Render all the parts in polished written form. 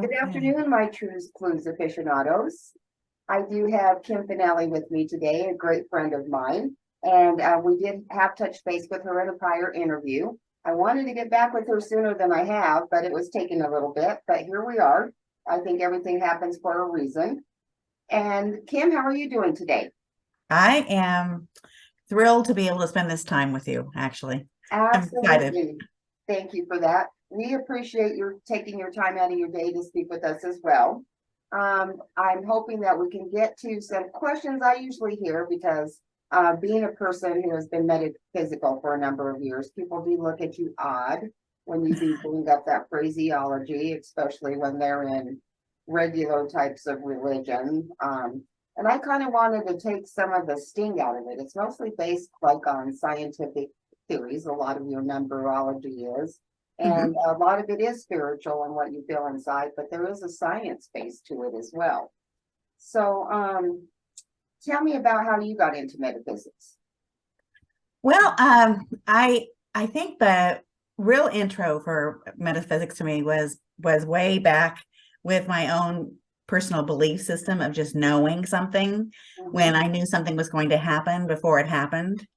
Good Okay. afternoon, my Trues Clues aficionados. I do have Kim Fanelli with me today, a great friend of mine, and we did have touch base with her in a prior interview. I wanted to get back with her sooner than I have, but it was taking a little bit, but here we are. I think everything happens for a reason. And Kim, how are you doing today? I am thrilled to be able to spend this time with you, actually. I'm excited. Absolutely. Thank you for that. We appreciate your taking your time out of your day to speak with us as well. I'm hoping that we can get to some questions I usually hear because being a person who has been metaphysical for a number of years, people do look at you odd when you do bring up that phraseology, especially when they're in regular types of religion. And I kind of wanted to take some of the sting out of it. It's mostly based like on scientific theories. A lot of your numerology is, and Mhm. a lot of it is spiritual and what you feel inside, but there is a science base to it as well. So, tell me about how you got into metaphysics. Well, I think the real intro for metaphysics to me was way back with my own personal belief system of just knowing something when Mhm. I knew something was going to happen before it happened.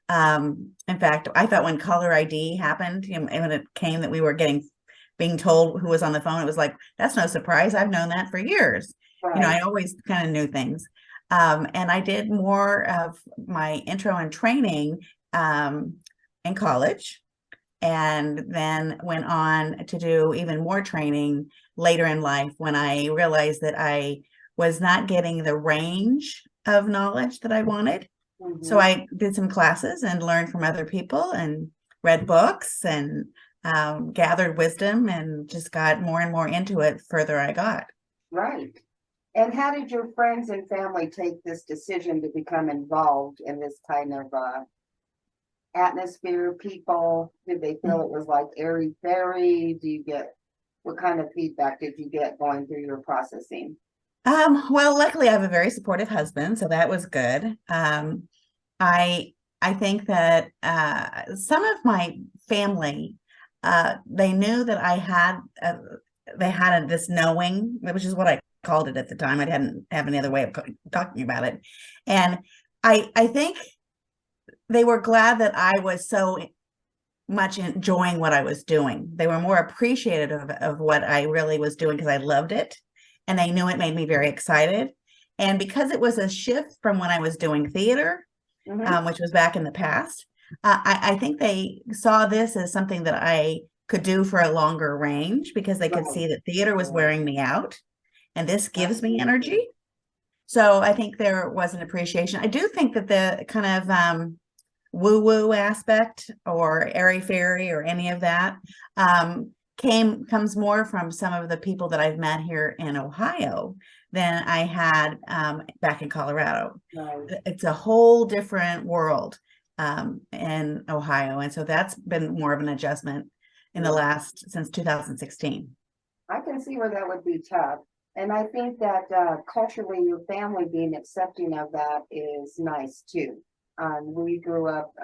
In fact, I thought when caller ID happened, and when it came that we were being told who was on the phone, it was like, that's no surprise. I've known that for years. Right. I always kind of knew things. And I did more of my intro and training in college, and then went on to do even more training later in life when I realized that I was not getting the range of knowledge that I wanted. So Mhm. I did some classes and learned from other people and read books and gathered wisdom and just got more and more into it further I got. Right. And how did your friends and family take this decision to become involved in this kind of atmosphere, people? Did they feel it was like airy fairy? What kind of feedback did you get going through your processing? Well, luckily I have a very supportive husband, so that was good. I I think that some of my family, they knew that they had this knowing, which is what I called it at the time. I didn't have any other way of talking about it, and I think they were glad that I was so much enjoying what I was doing. They were more appreciative of what I really was doing because I loved it, and they knew it made me very excited. And because it was a shift from when I was doing theater, Hmm. which was back in the past. I think they saw this as something that I could do for a longer range because they could Right. see that theater was Right. wearing me out and this gives me Absolutely. energy. So I think there was an appreciation. I do think that the kind of woo-woo aspect or airy fairy or any of that comes more from some of the people that I've met here in Ohio than I had back in Colorado. Right. It's a whole different world in Ohio, and so that's been more of an adjustment in the Yeah. last since 2016. I can see where that would be tough. And I think that culturally, your family being accepting of that is nice too. We grew up,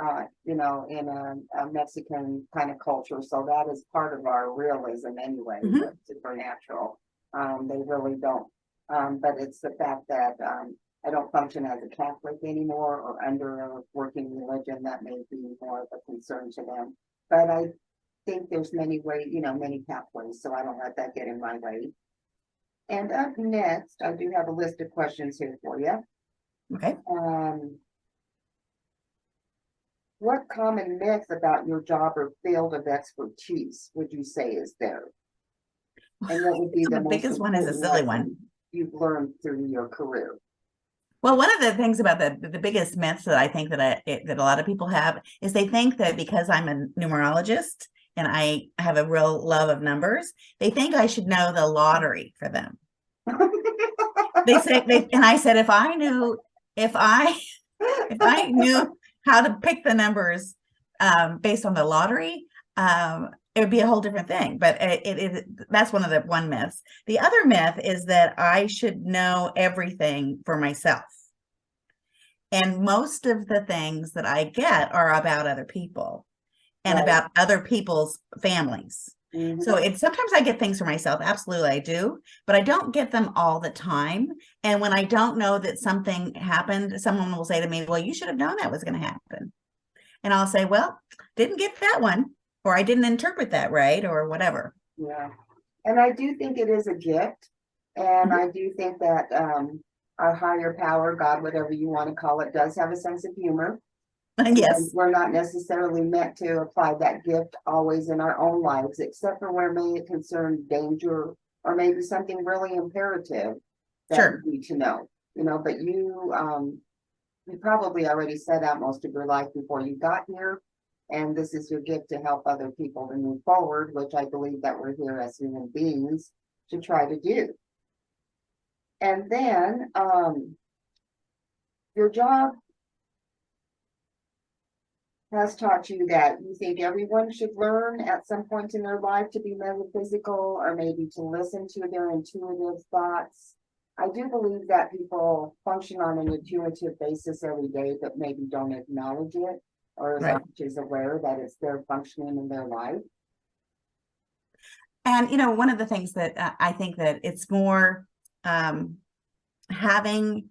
in a Mexican kind of culture, so that is part of our realism anyway, Mhm. the supernatural. They really don't. But it's the fact that I don't function as a Catholic anymore or under a working religion that may be more of a concern to them. But I think there's many ways, many pathways, so I don't let that get in my way. And up next, I do have a list of questions here for you. Okay. Um, what common myth about your job or field of expertise would you say is there? And what would be So the the most biggest one is a important silly one. lesson you've learned through your career? Well, one of the things about the biggest myths that I think that a lot of people have is they think that because I'm a numerologist and I have a real love of numbers, they think I should know the lottery for them. And I said if I if I knew how to pick the numbers based on the lottery, it would be a whole different thing. But that's one myth. The other myth is that I should know everything for myself. And most of the things that I get are about other people and Right. about other people's families. So it's sometimes I get things for myself. Absolutely, I do, but I don't get them all the time. And when I don't know that something happened, someone will say to me, well, you should have known that was going to happen. And I'll say, well, didn't get that one, or I didn't interpret that right, or whatever. Yeah. And I do think it is a gift. And I do think that our higher power, God, whatever you want to call it, does have a sense of humor. Yes. We're not necessarily meant to apply that gift always in our own lives, except for where may it concern danger or maybe something really imperative that Sure. we need to know. But you probably already set out most of your life before you got here. And this is your gift to help other people to move forward, which I believe that we're here as human beings to try to do. And then your job has taught you that you think everyone should learn at some point in their life to be metaphysical, or maybe to listen to their intuitive thoughts. I do believe that people function on an intuitive basis every day, but maybe don't acknowledge it, or is not as aware that it's their functioning in their life. And, one of the things that I think that it's more having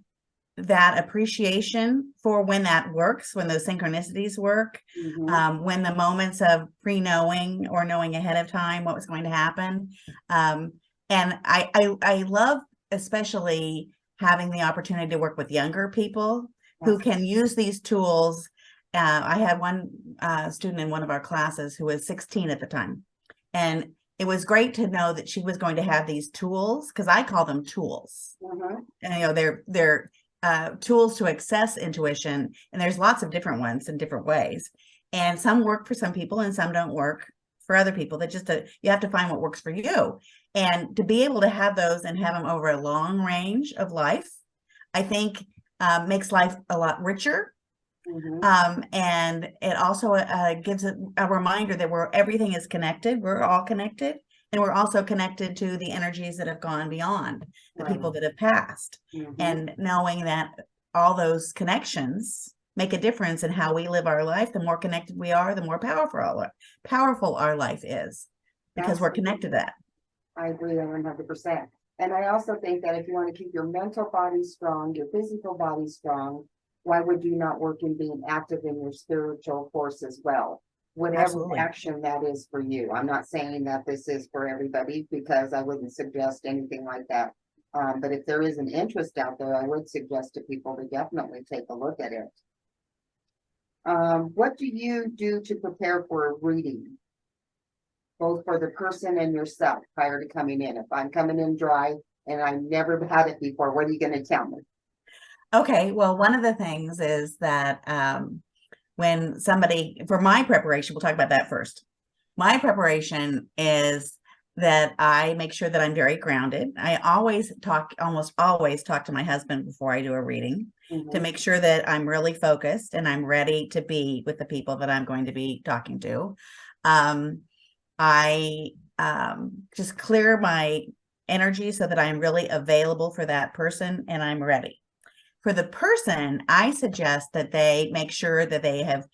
that appreciation for when that works, when those synchronicities work, when the moments of pre-knowing or knowing ahead of time what was going to happen. And I love especially having the opportunity to work with younger people who can use these tools. I had one student in one of our classes who was 16 at the time. And it was great to know that she was going to have these tools, because I call them tools. And, they're tools to access intuition. And there's lots of different ones in different ways. And some work for some people and some don't work for other people. That just, you have to find what works for you. And to be able to have those and have them over a long range of life, I think makes life a lot richer. And it also gives a reminder that everything is connected. We're all connected. And we're also connected to the energies that have gone beyond, the people that have passed. And knowing that all those connections make a difference in how we live our life. The more connected we are, the more powerful our life is, because we're connected to that. I agree 100%. And I also think that if you want to keep your mental body strong, your physical body strong, why would you not work in being active in your spiritual force as well? Whatever action that is for you. I'm not saying that this is for everybody, because I wouldn't suggest anything like that. But if there is an interest out there, I would suggest to people to definitely take a look at it. What do you do to prepare for a reading, both for the person and yourself prior to coming in? If I'm coming in dry and I've never had it before, what are you going to tell me? Okay, well, one of the things is that when somebody, for my preparation, we'll talk about that first. My preparation is that I make sure that I'm very grounded. I almost always talk to my husband before I do a reading to make sure that I'm really focused and I'm ready to be with the people that I'm going to be talking to. I just clear my energy so that I'm really available for that person and I'm ready. For the person, I suggest that they make sure that they have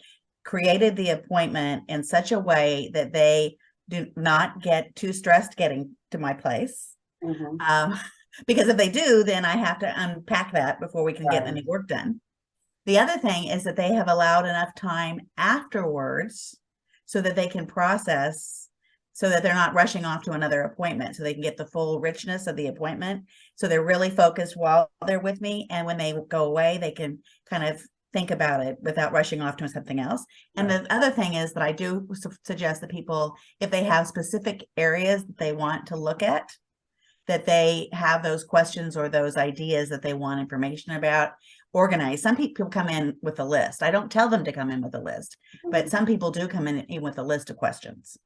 created the appointment in such a way that they do not get too stressed getting to my place. Because if they do, then I have to unpack that before we can get any work done. The other thing is that they have allowed enough time afterwards so that they can process, so that they're not rushing off to another appointment, so they can get the full richness of the appointment. So they're really focused while they're with me. And when they go away, they can kind of think about it without rushing off to something else. And the other thing is that I do suggest that people, if they have specific areas that they want to look at, that they have those questions or those ideas that they want information about organized. Some people come in with a list. I don't tell them to come in with a list, but some people do come in with a list of questions.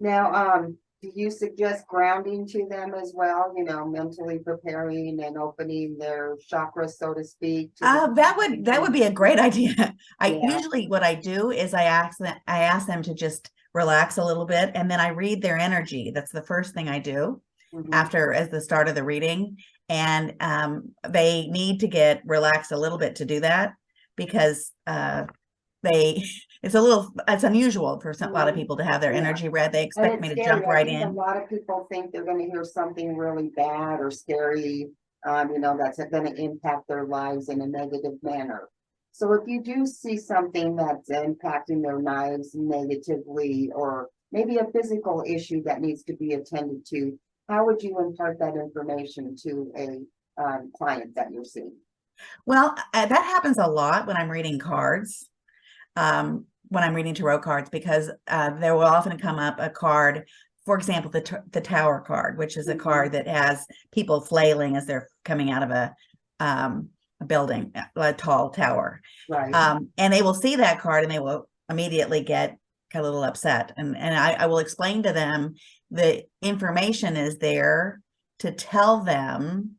Now, do you suggest grounding to them as well? Mentally preparing and opening their chakras, so to speak. That would be a great idea. Usually what I do is I ask them to just relax a little bit, and then I read their energy. That's the first thing I do as the start of the reading. And they need to get relaxed a little bit to do that, because it's unusual for a lot of people to have their Yeah. energy read. They And expect me it's to scary. jump I right think a in. lot of people think they're gonna hear something really bad or scary, that's gonna impact their lives in a negative manner. So if you do see something that's impacting their lives negatively, or maybe a physical issue that needs to be attended to, how would you impart that information to a client that you're seeing? Well, that happens a lot when I'm reading cards, when I'm reading tarot cards, because there will often come up a card, for example, the Tower card, which is a card that has people flailing as they're coming out of a building, a tall tower. Right. And they will see that card and they will immediately get a little upset. And I will explain to them the information is there to tell them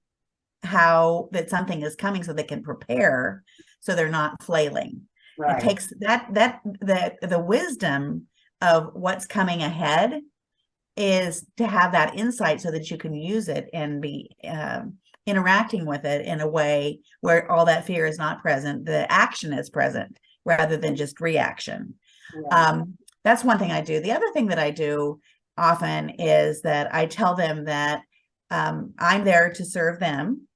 how that something is coming so they can prepare, so they're not flailing. Right. It takes the wisdom of what's coming ahead is to have that insight so that you can use it and be interacting with it in a way where all that fear is not present. The action is present rather than just reaction. Yeah. That's one thing I do. The other thing that I do often is that I tell them that I'm there to serve them.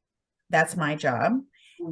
That's my job.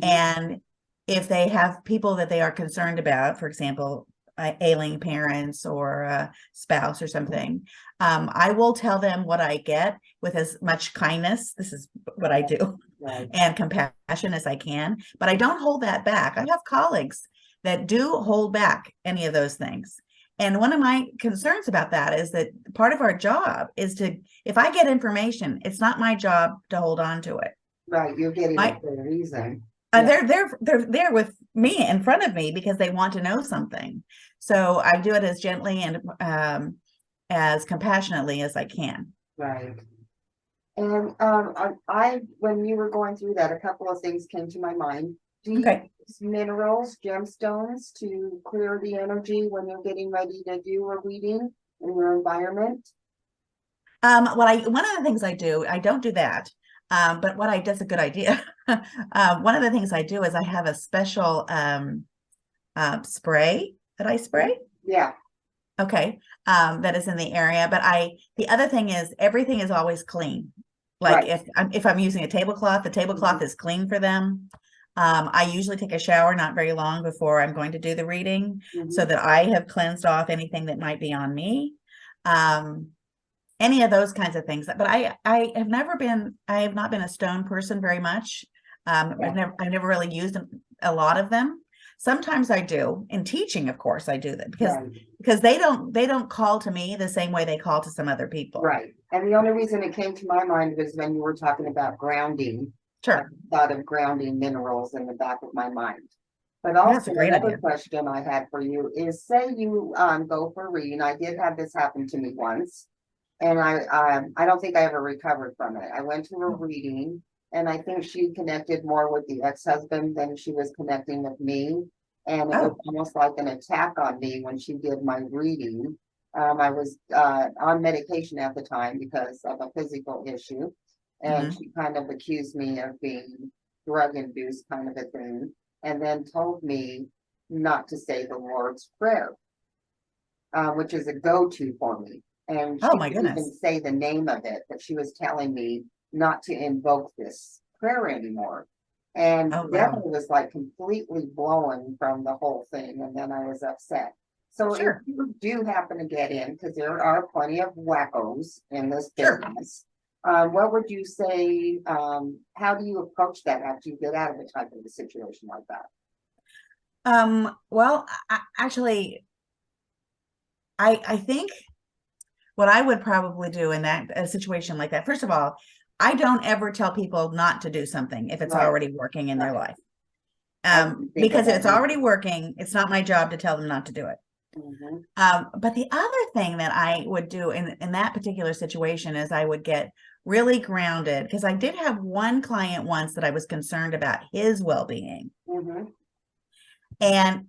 And if they have people that they are concerned about, for example, ailing parents or a spouse or something, I will tell them what I get with as much kindness. This is what I do. Right. And compassion as I can, but I don't hold that back. I have colleagues that do hold back any of those things. And one of my concerns about that is that part of our job is to, if I get information, it's not my job to hold on to it. Right, you're getting it for a reason. Yeah. They're there with me in front of me because they want to know something. So I do it as gently and as compassionately as I can. Right. And when you were going through that, a couple of things came to my mind. Do you use minerals, gemstones to clear the energy when you're getting ready to do a reading in your environment? One of the things I do, I don't do that. But that's a good idea. One of the things I do is I have a special spray that I spray. Yeah. Okay. That is in the area. But the other thing is everything is always clean. Like if I'm using a tablecloth, the tablecloth is clean for them. I usually take a shower not very long before I'm going to do the reading, so that I have cleansed off anything that might be on me. Any of those kinds of things. But I have not been a stone person very much. I've never really used a lot of them. Sometimes I do. In teaching, of course, I do that because they don't call to me the same way they call to some other people. Right. And the only reason it came to my mind was when you were talking about grounding. Sure. I thought of grounding minerals in the back of my mind. But also another question I had for you is, say you go for a reading. I did have this happen to me once. And I don't think I ever recovered from it. I went to a reading, and I think she connected more with the ex-husband than she was connecting with me. And it was almost like an attack on me when she did my reading. I was on medication at the time because of a physical issue. And she kind of accused me of being drug-induced kind of a thing. And then told me not to say the Lord's Prayer, which is a go-to for me. And she didn't even say the name of it, but she was telling me not to invoke this prayer anymore. And then I was like completely blown from the whole thing. And then I was upset. So if you do happen to get in, because there are plenty of wackos in this business, what would you say, how do you approach that after you get out of a type of a situation like that? Well, I think what I would probably do in a situation like that, first of all, I don't ever tell people not to do something if it's already working in their life. Because if it's already working, it's not my job to tell them not to do it. But the other thing that I would do in that particular situation is I would get really grounded, because I did have one client once that I was concerned about his well-being. And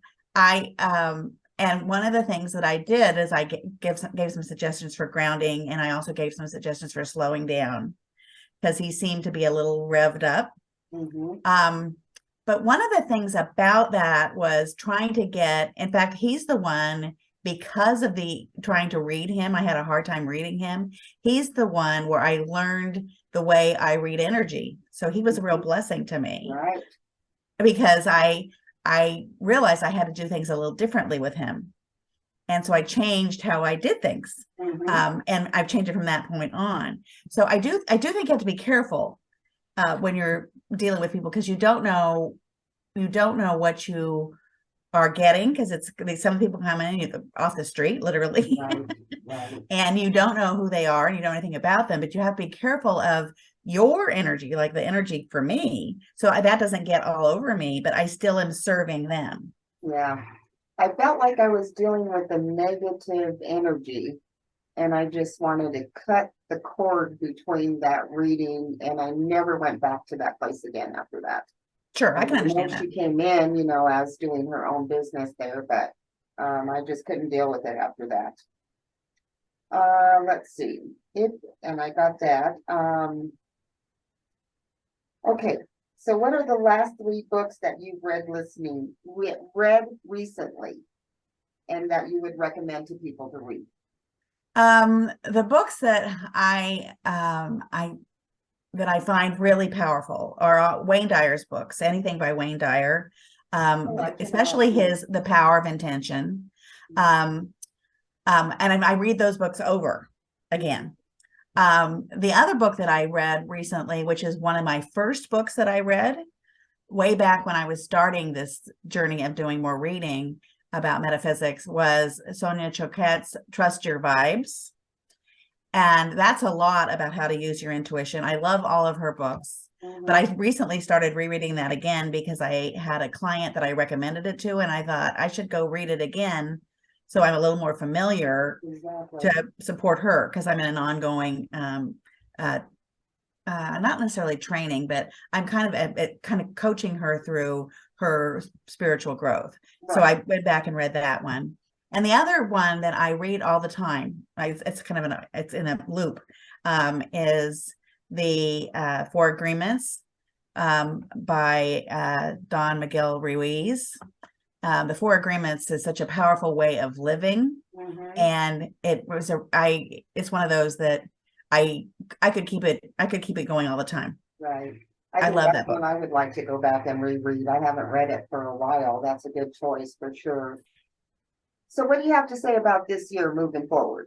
and one of the things that I did is I gave some suggestions for grounding, and I also gave some suggestions for slowing down because he seemed to be a little revved up. But one of the things about that was trying to get, in fact, he's the one, because of the trying to read him, I had a hard time reading him. He's the one where I learned the way I read energy. So he was a real blessing to me. Right. Because I realized I had to do things a little differently with him. And so I changed how I did things. And I've changed it from that point on. So I do think you have to be careful when you're dealing with people, because you don't know what you are getting, because some people come in off the street, literally. Right. And you don't know who they are and you don't know anything about them, but you have to be careful of your energy, like the energy for me, so that doesn't get all over me, but I still am serving them. Yeah. I felt like I was dealing with a negative energy, and I just wanted to cut the cord between that reading, and I never went back to that place again after that. Sure, I can understand that. She came in, you know, as doing her own business there, but I just couldn't deal with it after that. Let's see. And I got that. Okay. So what are the last 3 books that you've read recently and that you would recommend to people to read? The books that I find really powerful are Wayne Dyer's books, anything by Wayne Dyer, especially The Power of Intention. And I read those books over again. The other book that I read recently, which is one of my first books that I read way back when I was starting this journey of doing more reading about metaphysics, was Sonia Choquette's Trust Your Vibes. And that's a lot about how to use your intuition. I love all of her books, but I recently started rereading that again because I had a client that I recommended it to, and I thought I should go read it again so I'm a little more familiar to support her, because I'm in an ongoing, not necessarily training, but I'm kind of coaching her through her spiritual growth. Right. So I went back and read that one. And the other one that I read all the time, it's in a loop, is the 4 Agreements by Don Miguel Ruiz. The 4 Agreements is such a powerful way of living, and it's one of those that I could keep it going all the time. Right. I love that book. I would like to go back and reread. I haven't read it for a while. That's a good choice for sure. So what do you have to say about this year moving forward?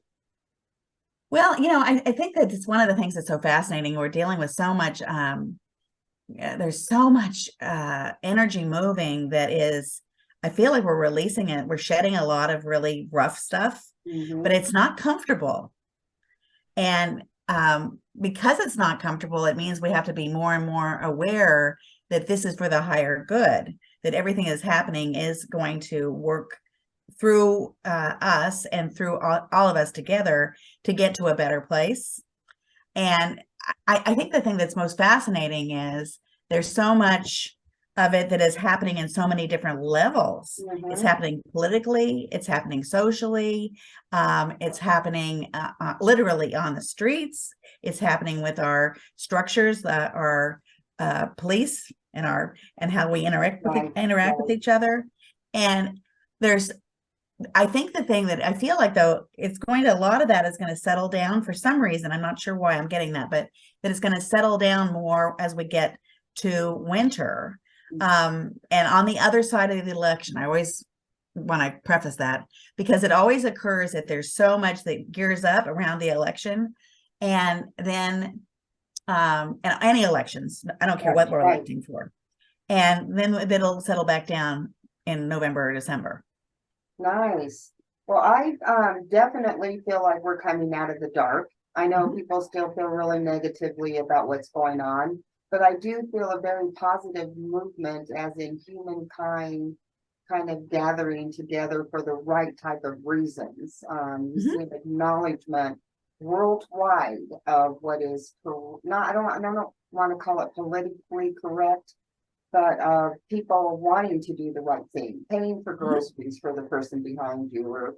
Well, I think that it's one of the things that's so fascinating. We're dealing with so much, there's so much energy moving that is, I feel like we're releasing it. We're shedding a lot of really rough stuff, but it's not comfortable. And because it's not comfortable, it means we have to be more and more aware that this is for the higher good, that everything that's happening is going to work through us and through all of us together to get to a better place. And I think the thing that's most fascinating is there's so much of it that is happening in so many different levels. It's happening politically, it's happening socially, it's happening literally on the streets, it's happening with our structures, our police and how we interact with each other. And I think the thing that I feel like, though, a lot of that is going to settle down for some reason. I'm not sure why I'm getting that, but that it's going to settle down more as we get to winter. And on the other side of the election, I always want to preface that, because it always occurs that there's so much that gears up around the election. And then, and any elections, I don't care what we're electing for. And then it'll settle back down in November or December. Nice. Well, I definitely feel like we're coming out of the dark. I know people still feel really negatively about what's going on, but I do feel a very positive movement, as in humankind kind of gathering together for the right type of reasons. You see an acknowledgement worldwide of what is I don't want to call it politically correct, but people wanting to do the right thing, paying for groceries for the person behind you, or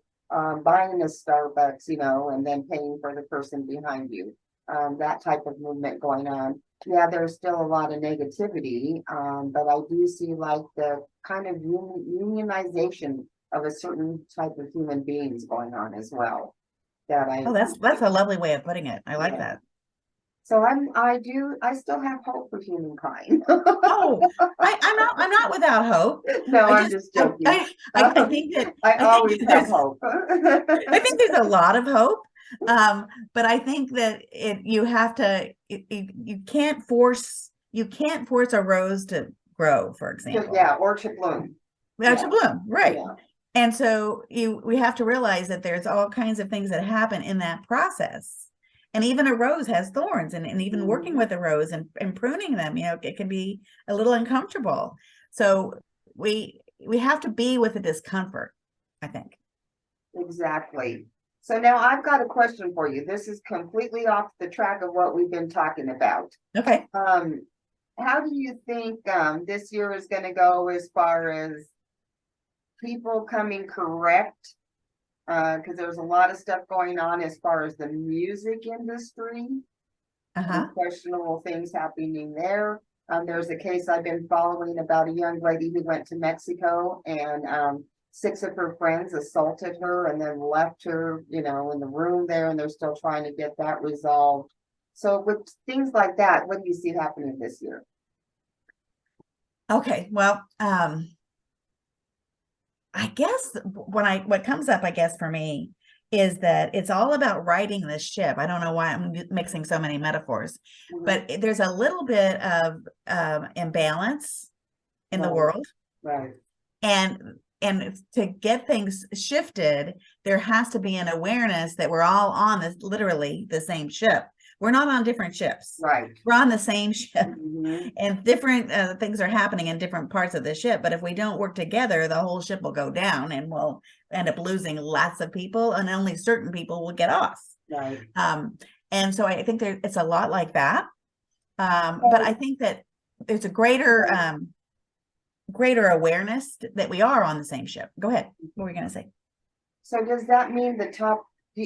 buying a Starbucks, and then paying for the person behind you. that type of movement going on. Yeah, there's still a lot of negativity, but I do see like the kind of unionization of a certain type of human beings going on as well. That I Oh, that's a lovely way of putting it. I like Yeah. that. So I still have hope for humankind. Oh, I'm not without hope. No, I I'm just just joking. I think that I I think always that have there's hope. I think there's a lot of hope. But I think that you have to you can't force a rose to grow, for example. Yeah, or to bloom. To bloom, right. Yeah. And so we have to realize that there's all kinds of things that happen in that process. And even a rose has thorns, and even working with a rose and pruning them, it can be a little uncomfortable. So we have to be with the discomfort, I think. Exactly. So now I've got a question for you. This is completely off the track of what we've been talking about. Okay. How do you think this year is going to go as far as people coming correct? Because there's a lot of stuff going on as far as the music industry. Questionable things happening there. There's a case I've been following about a young lady who went to Mexico, and 6 of her friends assaulted her and then left her, in the room there, and they're still trying to get that resolved. So with things like that, what do you see happening this year? Okay, well, I guess what comes up, I guess, for me is that it's all about righting the ship. I don't know why I'm mixing so many metaphors, but there's a little bit of imbalance in the world. Right. And to get things shifted, there has to be an awareness that we're all on literally the same ship. We're not on different ships. Right. We're on the same ship, and different things are happening in different parts of the ship. But if we don't work together, the whole ship will go down, and we'll end up losing lots of people, and only certain people will get off. Right. And so I think it's a lot like that. But I think that there's a greater awareness that we are on the same ship. Go ahead. What were you going to say? So does that mean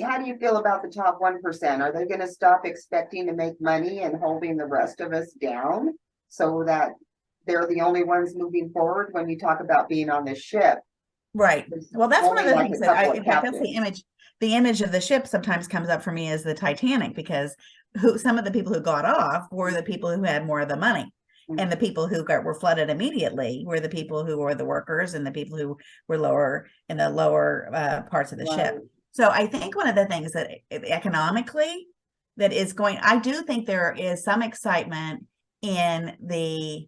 how do you feel about the top 1%? Are they going to stop expecting to make money and holding the rest of us down so that they're the only ones moving forward when you talk about being on this ship? Right. Well, that's one of the things that in fact, that's the image of the ship sometimes comes up for me as the Titanic, because some of the people who got off were the people who had more of the money. And the people who were flooded immediately were the people who were the workers and the people who were in the lower parts of the ship. So I think one of the things that economically that is I do think there is some excitement in the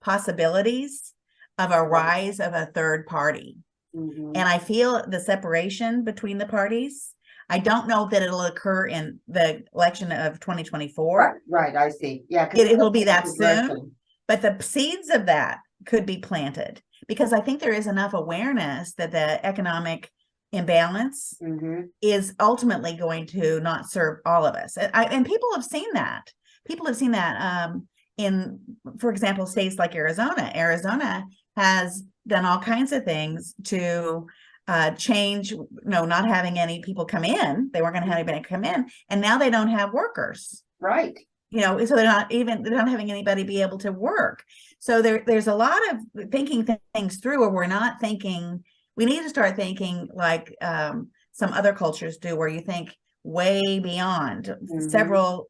possibilities of a rise of a third party. And I feel the separation between the parties. I don't know that it'll occur in the election of 2024. Right. I see. Yeah. It will be that soon, but the seeds of that could be planted, because I think there is enough awareness that the economic imbalance is ultimately going to not serve all of us. And people have seen that. People have seen that in, for example, states like Arizona. Arizona has done all kinds of things to change, not having any people come in. They weren't going to have anybody come in, and now they don't have workers. Right. So they're not having anybody be able to work. So there's a lot of thinking things through, where we're not thinking. We need to start thinking like some other cultures do, where you think way beyond, several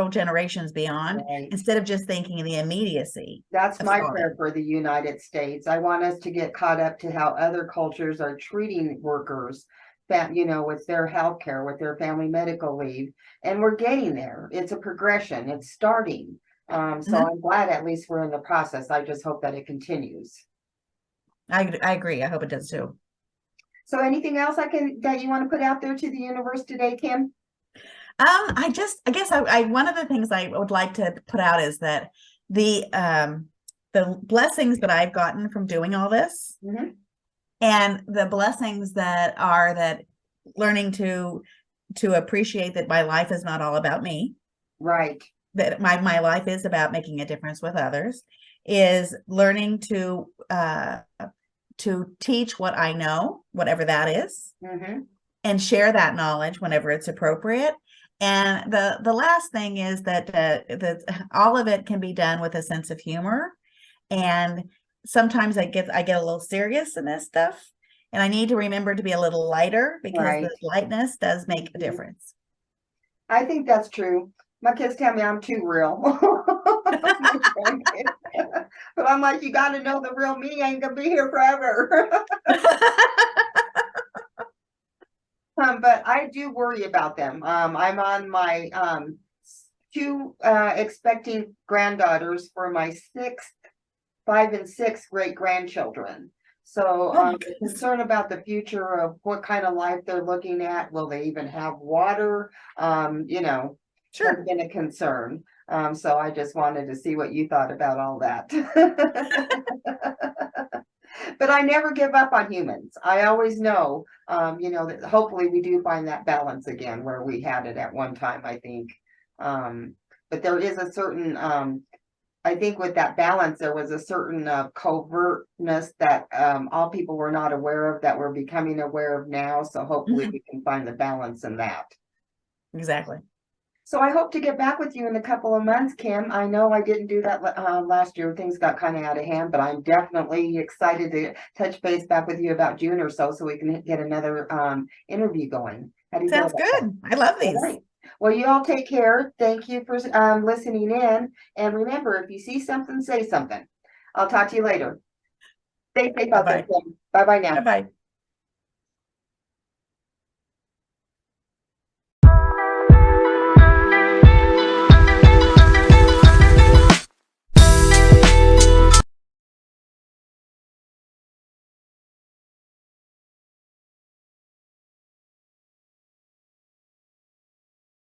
generations beyond, instead of just thinking in the immediacy. That's my prayer for the United States. I want us to get caught up to how other cultures are treating workers, with their health care, with their family medical leave. And we're getting there. It's a progression. It's starting. So I'm glad at least we're in the process. I just hope that it continues. I agree. I hope it does too. So anything else that you want to put out there to the universe today, Kim? I guess one of the things I would like to put out is that the blessings that I've gotten from doing all this, and the blessings that learning to appreciate that my life is not all about me. Right. That my life is about making a difference with others, is learning to teach what I know, whatever that is, and share that knowledge whenever it's appropriate. And the last thing is that all of it can be done with a sense of humor. And sometimes I get a little serious in this stuff, and I need to remember to be a little lighter because Right. the lightness does make a difference. I think that's true. My kids tell me I'm too real. But I'm like, you got to know the real me ain't gonna be here forever. But I do worry about them. I'm on my two expecting granddaughters for my 5 and 6 great grandchildren. So Oh my I'm goodness. concerned about the future of what kind of life they're looking at. Will they even have water? You know, Sure. has been a concern. So I just wanted to see what you thought about all that. But I never give up on humans. I always know, you know, that hopefully we do find that balance again where we had it at one time, I think. But there is a certain, I think with that balance, there was a certain covertness that all people were not aware of that we're becoming aware of now. So hopefully we can find the balance in that. Exactly. So I hope to get back with you in a couple of months, Kim. I know I didn't do that last year. Things got kind of out of hand, but I'm definitely excited to touch base back with you about June or so we can get another interview going. How do you feel Sounds about that? good. I love All these. right. Well, you all take care. Thank you for listening in. And remember, if you see something, say something. I'll talk to you later. Stay safe out there, Bye-bye. Kim. Bye-bye now. Bye-bye.